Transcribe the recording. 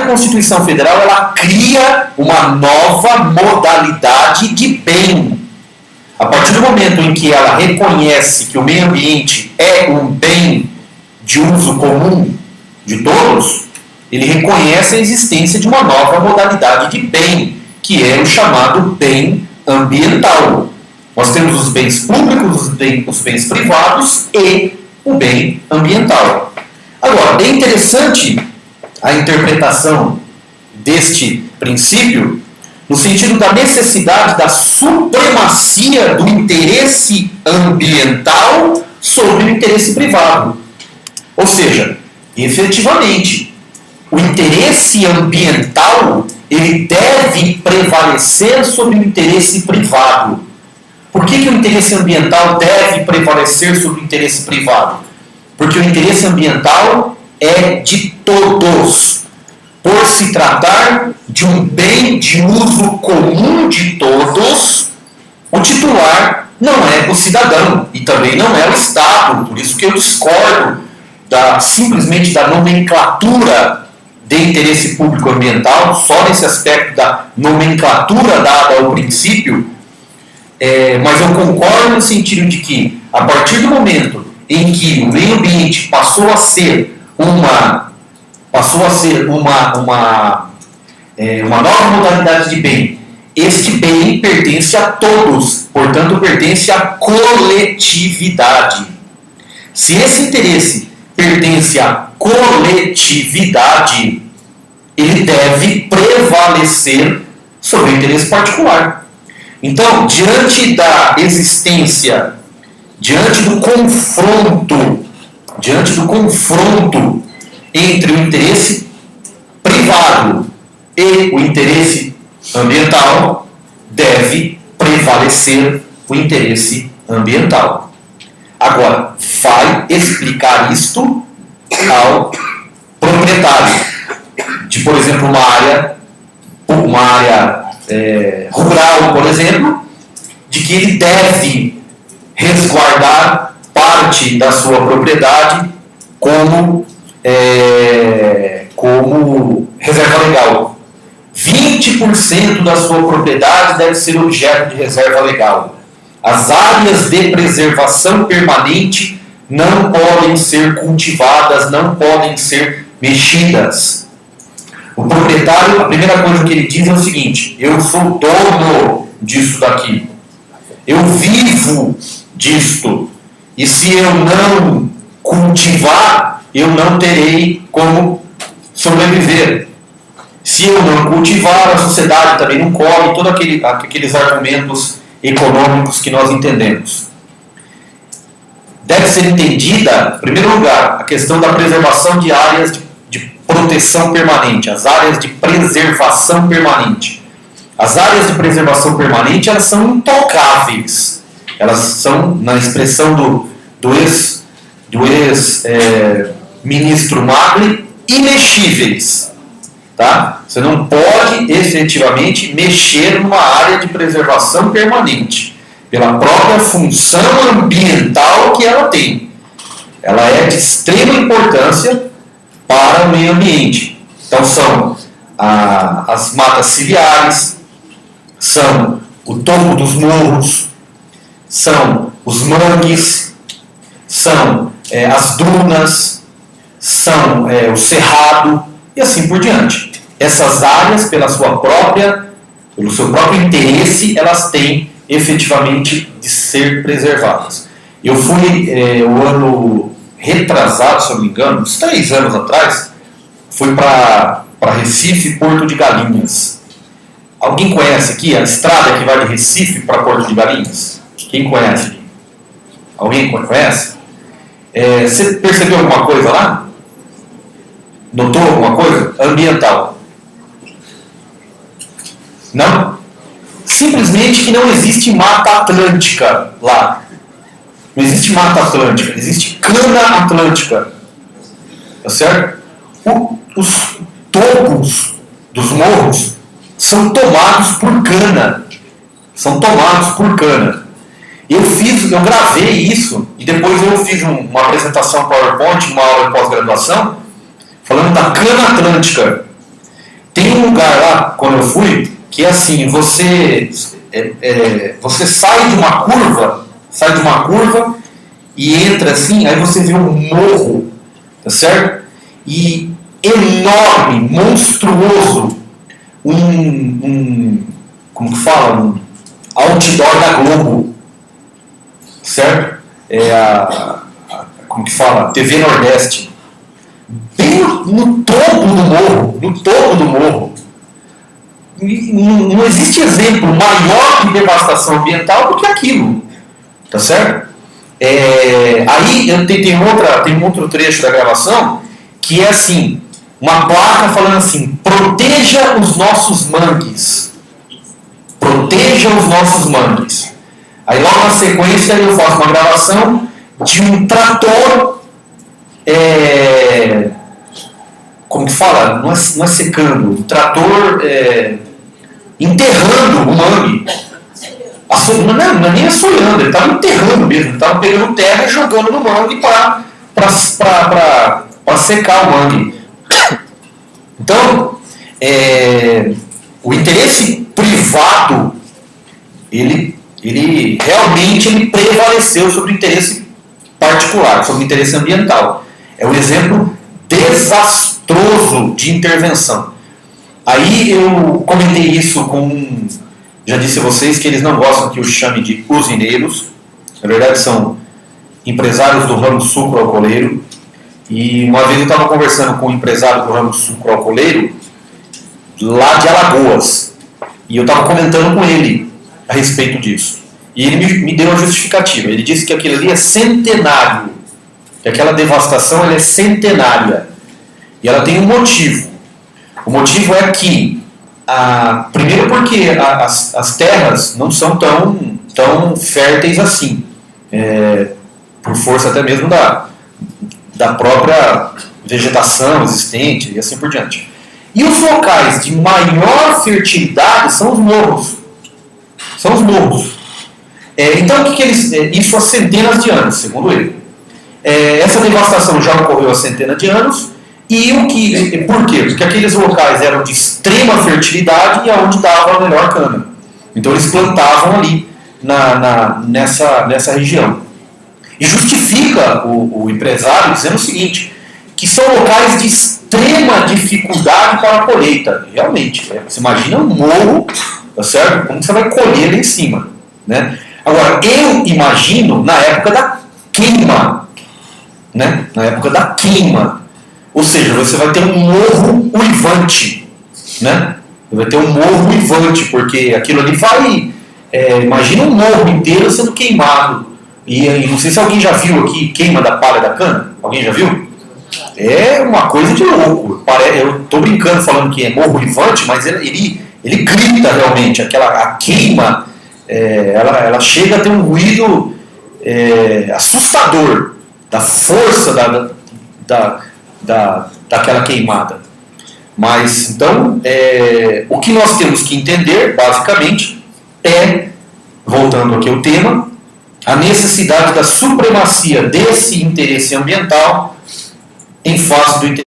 Constituição Federal ela cria uma nova modalidade de bem. A partir do momento em que ela reconhece que o meio ambiente é um bem de uso comum de todos, ele reconhece a existência de uma nova modalidade de bem, que é o chamado bem ambiental. Nós temos os bens públicos, os bens privados e o bem ambiental. Agora, é interessante a interpretação deste princípio no sentido da necessidade da supremacia do interesse ambiental sobre o interesse privado. Ou seja, efetivamente, o interesse ambiental ele deve prevalecer sobre o interesse privado. Por que o interesse ambiental deve prevalecer sobre o interesse privado? Porque o interesse ambiental é de todos. Por se tratar de um bem de uso comum de todos, o titular não é o cidadão e também não é o Estado. Por isso que eu discordo simplesmente da nomenclatura de interesse público ambiental, só nesse aspecto da nomenclatura dada ao princípio, mas eu concordo no sentido de que, a partir do momento em que o meio ambiente passou a ser uma nova modalidade de bem, este bem pertence a todos, portanto pertence à coletividade. Se esse interesse pertence à coletividade, ele deve prevalecer sobre o interesse particular. Então, diante da existência, diante do confronto entre o interesse privado e o interesse ambiental, deve prevalecer o interesse ambiental. Agora, vai explicar isto ao proprietário de, por exemplo, uma área rural, por exemplo, de que ele deve resguardar parte da sua propriedade como reserva legal. 20% da sua propriedade deve ser objeto de reserva legal. As áreas de preservação permanente não podem ser cultivadas, não podem ser mexidas. O proprietário, a primeira coisa que ele diz é o seguinte: eu sou dono disso daqui. Eu vivo disto. E se eu não cultivar, eu não terei como sobreviver. Se eu não cultivar, a sociedade também não colhe, todos aqueles argumentos econômicos que nós entendemos. Deve ser entendida, em primeiro lugar, a questão da preservação de áreas de proteção permanente, as áreas de preservação permanente. As áreas de preservação permanente, elas são intocáveis. Elas são, na expressão do ex-ministro Magri, imexíveis. Tá? Você não pode efetivamente mexer numa área de preservação permanente, pela própria função ambiental que ela tem. Ela é de extrema importância para o meio ambiente. Então são as matas ciliares, são o topo dos morros, são os mangues, são as dunas, são o cerrado e assim por diante. Essas áreas, pelo seu próprio interesse, elas têm efetivamente de ser preservadas. Eu fui, o ano retrasado, se eu não me engano, uns 3 anos atrás, fui para Recife, Porto de Galinhas. Alguém conhece aqui a estrada que vai de Recife para Porto de Galinhas? Quem conhece aqui? Alguém conhece? Você percebeu alguma coisa lá? Notou alguma coisa? Ambiental. Não? Simplesmente que não existe mata atlântica lá. Não existe mata atlântica, existe cana atlântica. Tá certo? Os topos dos morros são tomados por cana. São tomados por cana. Eu gravei isso e depois eu fiz uma apresentação PowerPoint, uma aula de pós-graduação, falando da cana atlântica. Tem um lugar lá, quando eu fui, que é assim, você sai de uma curva e entra assim, aí você vê um morro, tá certo? E enorme, monstruoso, como que fala? Um outdoor da Globo, certo? Como que fala? TV Nordeste. Bem no topo do morro. E não existe exemplo maior de devastação ambiental do que aquilo, tá certo? Aí tem um outro trecho da gravação que é assim, uma placa falando assim: proteja os nossos mangues. Proteja os nossos mangues. Aí logo na sequência eu faço uma gravação de um trator, como que fala? Não é secando, um trator enterrando o mangue. Não é nem assoiando, ele estava enterrando mesmo, ele estava pegando terra e jogando no mangue para secar o mangue. Então, o interesse privado, ele realmente prevaleceu sobre o interesse particular, sobre o interesse ambiental. É um exemplo desastroso de intervenção. Aí eu comentei isso com... Já disse a vocês que eles não gostam que eu chame de usineiros. Na verdade, são empresários do ramo sucroalcooleiro. E uma vez eu estava conversando com um empresário do ramo sucroalcooleiro lá de Alagoas. E eu estava comentando com ele a respeito disso. E ele me deu uma justificativa. Ele disse que aquilo ali é centenário. Que aquela devastação ela é centenária. E ela tem um motivo. O motivo é que, primeiro porque as terras não são tão férteis assim, por força até mesmo da própria vegetação existente e assim por diante. E os locais de maior fertilidade são os morros. Então, o que eles... Isso há centenas de anos, segundo ele. Essa devastação já ocorreu há centenas de anos. Por quê? Porque aqueles locais eram de extrema fertilidade e aonde dava a melhor cana. Então eles plantavam ali nessa região. E justifica o empresário dizendo o seguinte, que são locais de extrema dificuldade para a colheita. Realmente, você imagina um morro, tá certo? Como você vai colher lá em cima, né? Agora, eu imagino na época da queima, né? Na época da queima. Ou seja, você vai ter um morro uivante, né? Vai ter um morro uivante, porque aquilo ali vai... imagina um morro inteiro sendo queimado. E não sei se alguém já viu aqui queima da palha da cana. Alguém já viu? É uma coisa de louco. Eu estou brincando falando que é morro uivante, mas ele grita realmente. A queima, ela chega a ter um ruído assustador da força daquela queimada. Mas, então, o que nós temos que entender, basicamente, voltando aqui ao tema, a necessidade da supremacia desse interesse ambiental em face do interesse